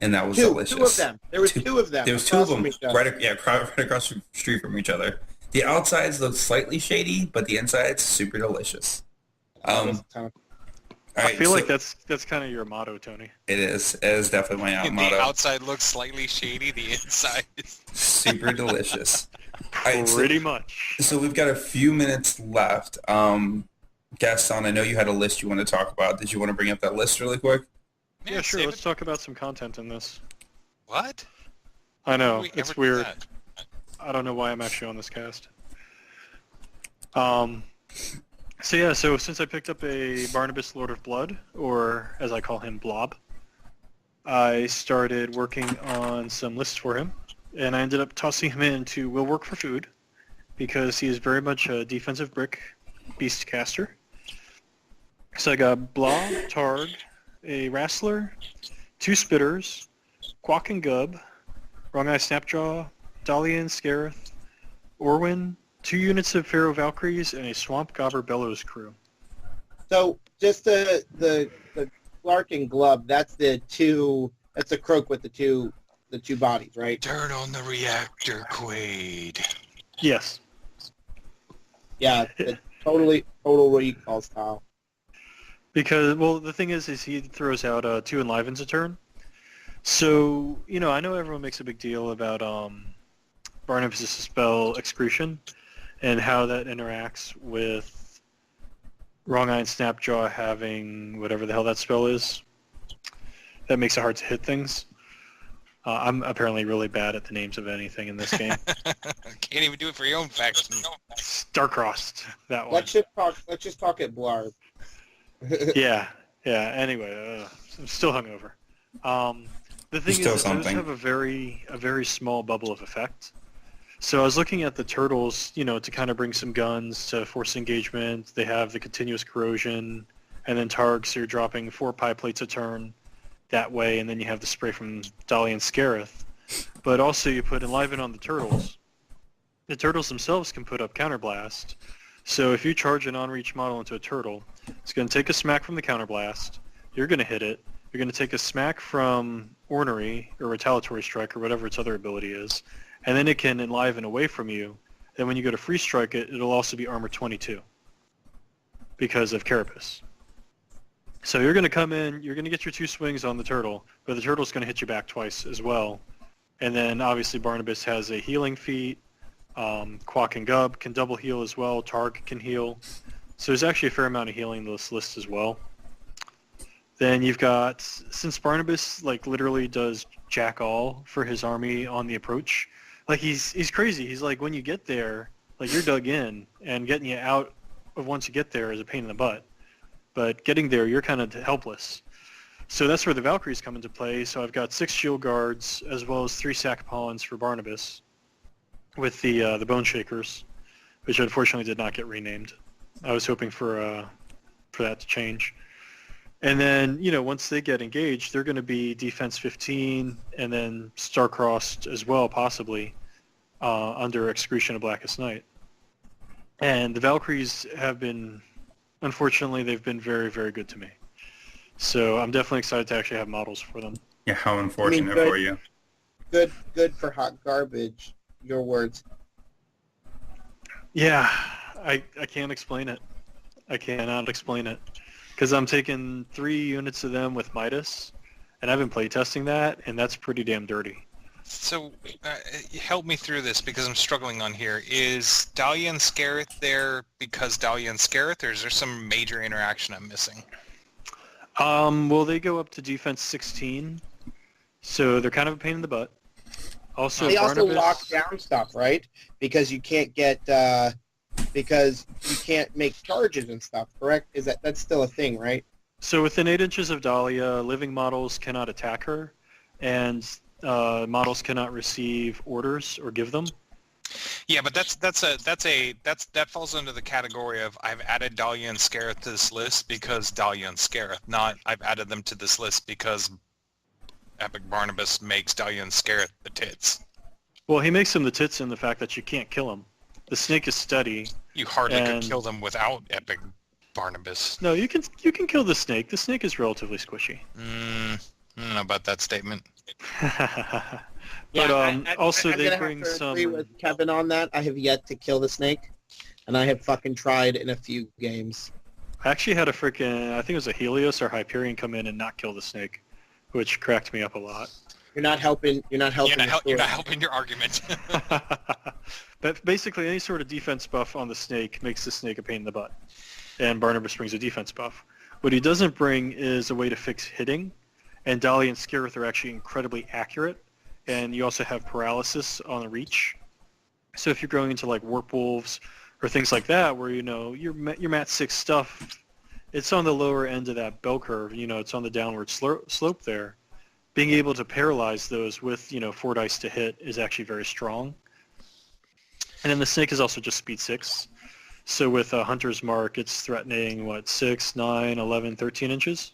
and that was delicious. Two of them. There was two of them. There was two of across them from each other. right across the street from each other. The outsides look slightly shady, but the insides super delicious. All I right, feel like so that's kind of your motto, Tony. it is. It is definitely my The motto. outside looks slightly shady, the inside is... Super delicious. All right, Pretty much. So we've got a few minutes left. Gaston, I know you had a list you want to talk about. Did you want to bring up that list really quick? Yeah, sure. save Let's it. talk about some content in this. What? I know, We ever it's do weird. that? I don't know why I'm actually on this cast. So since I picked up a Barnabas Lord of Blood, or as I call him, Blob, I started working on some lists for him, and I ended up tossing him into Will Work for Food, because he is very much a defensive brick beast caster. So I got Blob, Targ, a Wrestler, 2 Spitters, Quack and Gub, Wrong Eye Snapjaw, Dalian, Scareth, Orwin, 2 units of Pharaoh Valkyries, and a Swamp Gobber Bellows crew. So just the Clark and Glub, that's the croak with the two bodies, right? Turn on the reactor, Quaid. Yes. Yeah, total recall style. Because, well, the thing is he throws out 2 enlivens a turn. So, I know everyone makes a big deal about Barnabas' spell Excretion and how that interacts with Wrong Eye and Snapjaw having whatever the hell that spell is. That makes it hard to hit things. I'm apparently really bad at the names of anything in this game. Can't even do it for your own faction. Starcrossed, that one. Let's just talk at Blarb. Yeah. Anyway, I'm still hungover. The thing is, those have a very small bubble of effect. So I was looking at the turtles, to kind of bring some guns to force engagement. They have the continuous corrosion, and then Targ, so you're dropping 4 pie plates a turn that way, and then you have the spray from Dahlia and Scarith. But also you put Enliven on the turtles. The turtles themselves can put up Counterblast. So if you charge an on-reach model into a turtle, it's going to take a smack from the Counterblast. You're going to hit it. You're going to take a smack from Ornery or Retaliatory Strike or whatever its other ability is, and then it can enliven away from you. Then when you go to free strike it, it'll also be armor 22 because of Carapace. So you're going to come in, you're going to get your 2 swings on the turtle, but the turtle's going to hit you back twice as well. And then obviously Barnabas has a healing feat. Quack and Gub can double heal as well. Targ can heal. So there's actually a fair amount of healing in this list as well. Then you've got, since Barnabas literally does jack all for his army on the approach, he's crazy. He's when you get there, you're dug in, and getting you out of once you get there is a pain in the butt. But getting there, you're kind of helpless. So that's where the Valkyries come into play. So I've got 6 Shield Guards as well as 3 Sack Pollens for Barnabas with the Bone Shakers, which unfortunately did not get renamed. I was hoping for that to change. And then, once they get engaged, they're going to be defense 15 and then star-crossed as well, possibly, under Excretion of Blackest Night. And the Valkyries have been, unfortunately, they've been very, very good to me. So I'm definitely excited to actually have models for them. Yeah, how unfortunate for you. Good for hot garbage, your words. Yeah, I can't explain it. I cannot explain it. Because I'm taking 3 units of them with Midas, and I've been playtesting that, and that's pretty damn dirty. So help me through this because I'm struggling on here. Is Dahlia and Scarith there because Dahlia and Scarith, or is there some major interaction I'm missing? Well, they go up to defense 16, so they're kind of a pain in the butt. Also, they Barnabas, also lock down stuff, right? Because you can't get because you can't make charges and stuff, correct? That's still a thing, right? So within 8 inches of Dahlia, living models cannot attack her, and models cannot receive orders or give them. Yeah, but that falls under the category of I've added Dahlia and Scarith to this list because Dahlia and Scarith, not I've added them to this list because Epic Barnabas makes Dahlia and Scarith the tits. Well, he makes them the tits in the fact that you can't kill him. The snake is steady. You hardly could kill them without Epic Barnabas. No, you can kill the snake. The snake is relatively squishy. I don't know about that statement. But also I'm they gonna bring have to some. agree with Kevin on that. I have yet to kill the snake, and I have fucking tried in a few games. I actually had I think it was a Helios or Hyperion come in and not kill the snake, which cracked me up a lot. You're not helping. You're not helping. You're not helping your argument. But basically, any sort of defense buff on the snake makes the snake a pain in the butt, and Barnabas brings a defense buff. What he doesn't bring is a way to fix hitting, and Dahlia and Scarith are actually incredibly accurate, and you also have paralysis on the reach. So if you're going into Warp Wolves or things like that, where your Mat 6 stuff, it's on the lower end of that bell curve. It's on the downward slope there. Being able to paralyze those with 4 dice to hit is actually very strong. And then the snake is also just speed 6. So with a Hunter's Mark, it's threatening, 6, 9, 11, 13 inches?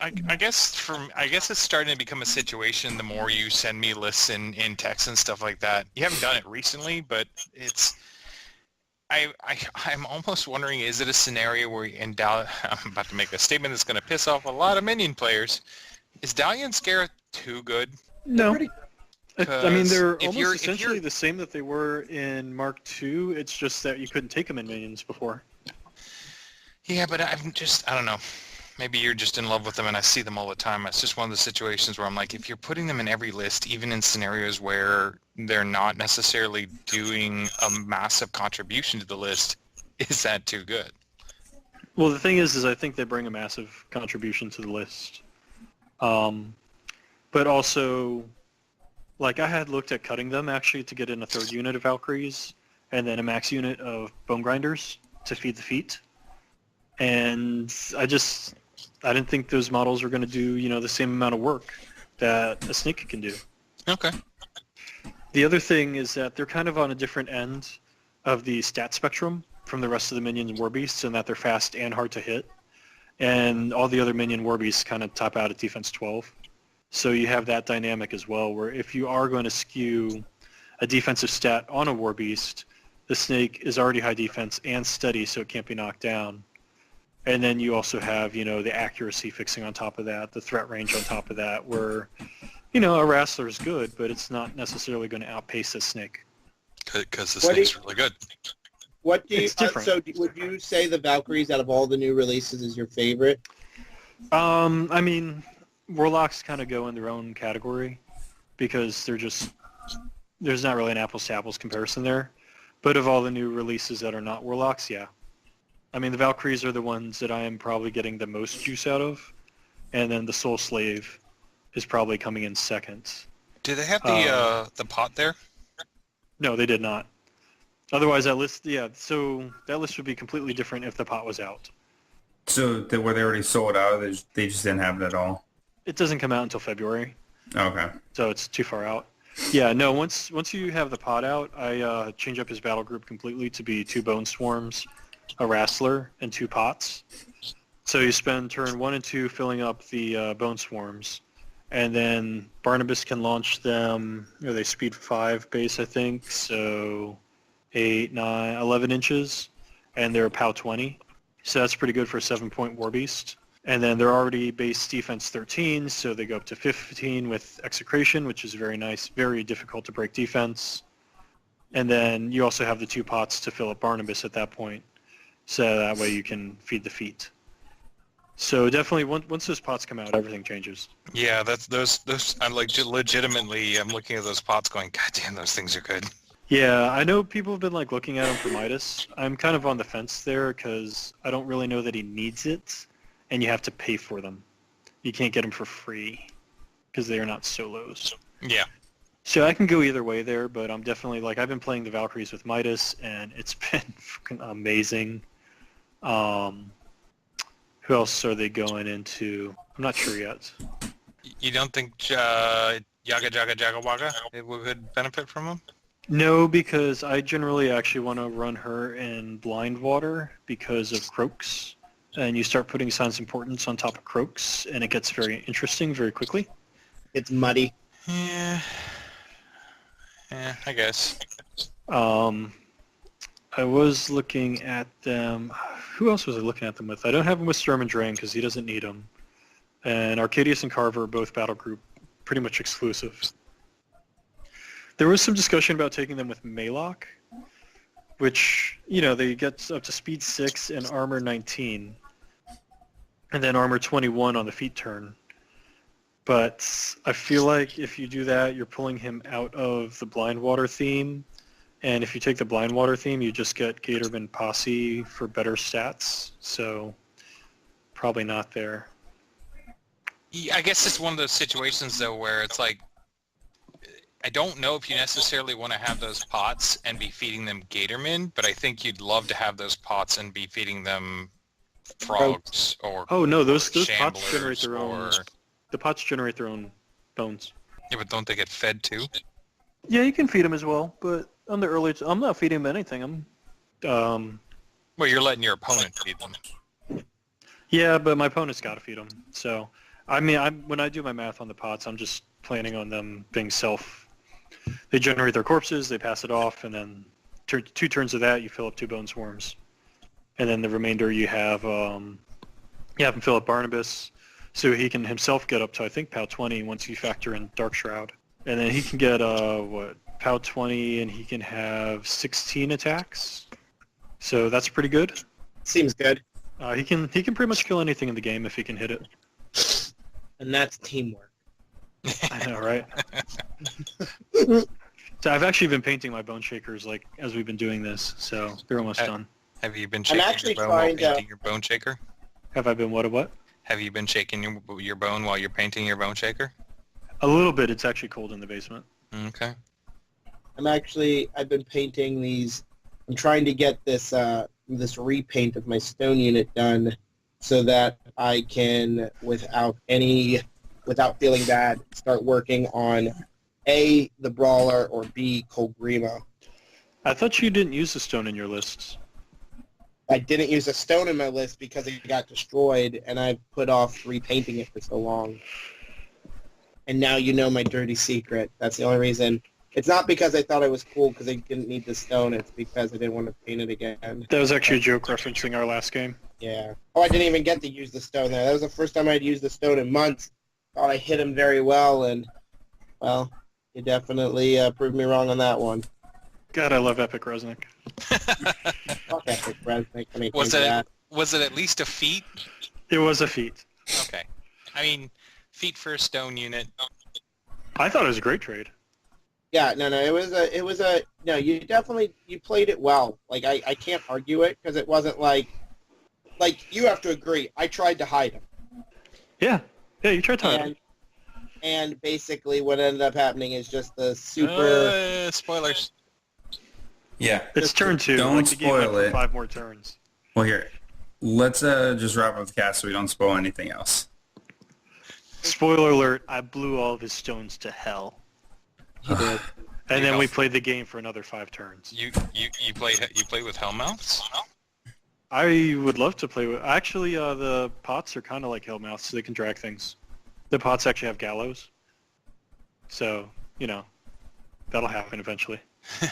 I guess it's starting to become a situation the more you send me lists in text and stuff like that. You haven't done it recently, but I'm almost wondering, is it a scenario where I'm about to make a statement that's going to piss off a lot of minion players. Is Dahlia and Scarab too good? No. I mean, they're if you're- almost essentially the same that they were in Mark II. It's just that you couldn't take them in minions before. Yeah, but I don't know. Maybe you're just in love with them and I see them all the time. It's just one of the situations where I'm like, if you're putting them in every list, even in scenarios where they're not necessarily doing a massive contribution to the list, is that too good? Well, the thing is I think they bring a massive contribution to the list. But also, like, I had looked at cutting them, actually, to get in a third unit of Valkyries and then a max unit of Bone Grinders to feed the feet. And I didn't think those models were going to do, the same amount of work that a Snake can do. Okay. The other thing is that they're kind of on a different end of the stat spectrum from the rest of the minions and war beasts in that they're fast and hard to hit. And all the other minion war beasts kind of top out at defense 12. So you have that dynamic as well, where if you are going to skew a defensive stat on a war beast, the Snake is already high defense and steady, so it can't be knocked down. And then you also have, the accuracy fixing on top of that, the threat range on top of that, where, a Wrestler is good, but it's not necessarily going to outpace a Snake. Because the Snake's really good. What do you? It's different. Would you say the Valkyries out of all the new releases is your favorite? I mean, Warlocks kind of go in their own category because there's not really an apples to apples comparison there. But of all the new releases that are not Warlocks, yeah. I mean, the Valkyries are the ones that I am probably getting the most juice out of, and then the Soul Slave is probably coming in second. Do they have the pot there? No, they did not. Otherwise, that list, so that list would be completely different if the pot was out. So were they already sold out? They just didn't have it at all? It doesn't come out until February, Okay. so it's too far out. Yeah, no, once you have the pot out, I change up his battle group completely to be 2 Bone Swarms, a Wrestler, and 2 pots. So you spend turn 1 and 2 filling up the Bone Swarms, and then Barnabas can launch them, they speed 5 base, I think, so 8, 9, 11 inches, and they're POW 20. So that's pretty good for a 7-point War Beast. And then they're already base defense 13, so they go up to 15 with Execration, which is very nice, very difficult to break defense. And then you also have the 2 pots to fill up Barnabas at that point, so that way you can feed the feet. So definitely, once those pots come out, everything changes. Yeah, that's those. I'm like legitimately. I'm looking at those pots, going, God damn, those things are good. Yeah, I know people have been looking at him for Midas. I'm kind of on the fence there because I don't really know that he needs it, and you have to pay for them. You can't get them for free because they are not solos. Yeah. So I can go either way there, but I'm definitely I've been playing the Valkyries with Midas, and it's been fucking amazing. Who else are they going into? I'm not sure yet. You don't think Yaga Jaga Jaga Waga would benefit from them? No, because I generally actually want to run her in Blind Water because of Croaks. And you start putting Signs of Importance on top of Croaks, and it gets very interesting very quickly. It's muddy. Yeah, I guess. I was looking at them. Who else was I looking at them with? I don't have him with Sturm and Drain because he doesn't need them. And Arcadius and Carver are both battle group, pretty much exclusive. There was some discussion about taking them with Maylock, which, they get up to speed 6 and armor 19, and then armor 21 on the feet turn. But I feel like if you do that, you're pulling him out of the Blind Water theme. And if you take the Blind Water theme, you just get Gatorman Posse for better stats. So probably not there. Yeah, I guess it's one of those situations, though, where it's like, I don't know if you necessarily want to have those pots and be feeding them Gatorman, but I think you'd love to have those pots and be feeding them frogs or Oh no, those pots shamblers generate their own. The pots generate their own bones. Yeah, but don't they get fed too? Yeah, you can feed them as well, but on the early, I'm not feeding them anything. Well, you're letting your opponent feed them. Yeah, but my opponent's got to feed them. So I mean, when I do my math on the pots, I'm just planning on them being They generate their corpses, they pass it off, and then 2 turns of that, you fill up 2 bone swarms, and then the remainder you have him fill up Barnabas, so he can himself get up to I think POW 20 once you factor in Dark Shroud, and then he can get POW 20, and he can have 16 attacks, so that's pretty good. Seems good. He can pretty much kill anything in the game if he can hit it. And that's teamwork. I know, right? So I've actually been painting my bone shakers like as we've been doing this, so they're almost done. Have you been I'm shaking actually your bone while trying to- painting your bone shaker? Have I been what? Have you been shaking your bone while you're painting your bone shaker? A little bit. It's actually cold in the basement. Okay. I've been painting these. I'm trying to get this repaint of my stone unit done so that I can, without feeling bad, start working on A, the Brawler, or B, Colgrima. I thought you didn't use the stone in your lists. I didn't use a stone in my list because it got destroyed, and I put off repainting it for so long. And now you know my dirty secret. That's the only reason. It's not because I thought it was cool because I didn't need the stone. It's because I didn't want to paint it again. That was actually a joke referencing our last game. Yeah. Oh, I didn't even get to use the stone there. That was the first time I'd used the stone in months. Thought I hit him very well, and, well, you definitely proved me wrong on that one. God, I love Epic Resnick. Fuck Epic Resnick. I mean, Was it at least a feat? It was a feat. Okay. I mean, feat for a stone unit. I thought it was a great trade. Yeah, no, no, you played it well. Like, I can't argue it, because it wasn't like, you have to agree, I tried to hide him. Yeah, you tried to hide him. And basically what ended up happening is just the super... Spoilers. Yeah. It's turn 2. Don't like the game went spoil for it. 5 more turns. Well, here, let's just wrap up the cast so we don't spoil anything else. Spoiler alert, I blew all of his stones to hell. He did. And You then go. we played the game for another 5 turns. You play with Hellmouths? I would love to play with... Actually, the pots are kind of like Hellmouths, so they can drag things. The pots actually have gallows. So, that'll happen eventually. All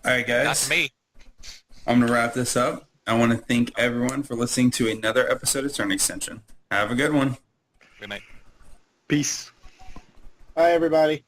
right, guys. Not me. I'm going to wrap this up. I want to thank everyone for listening to another episode of Turn Extension. Have a good one. Good night. Peace. Bye, everybody.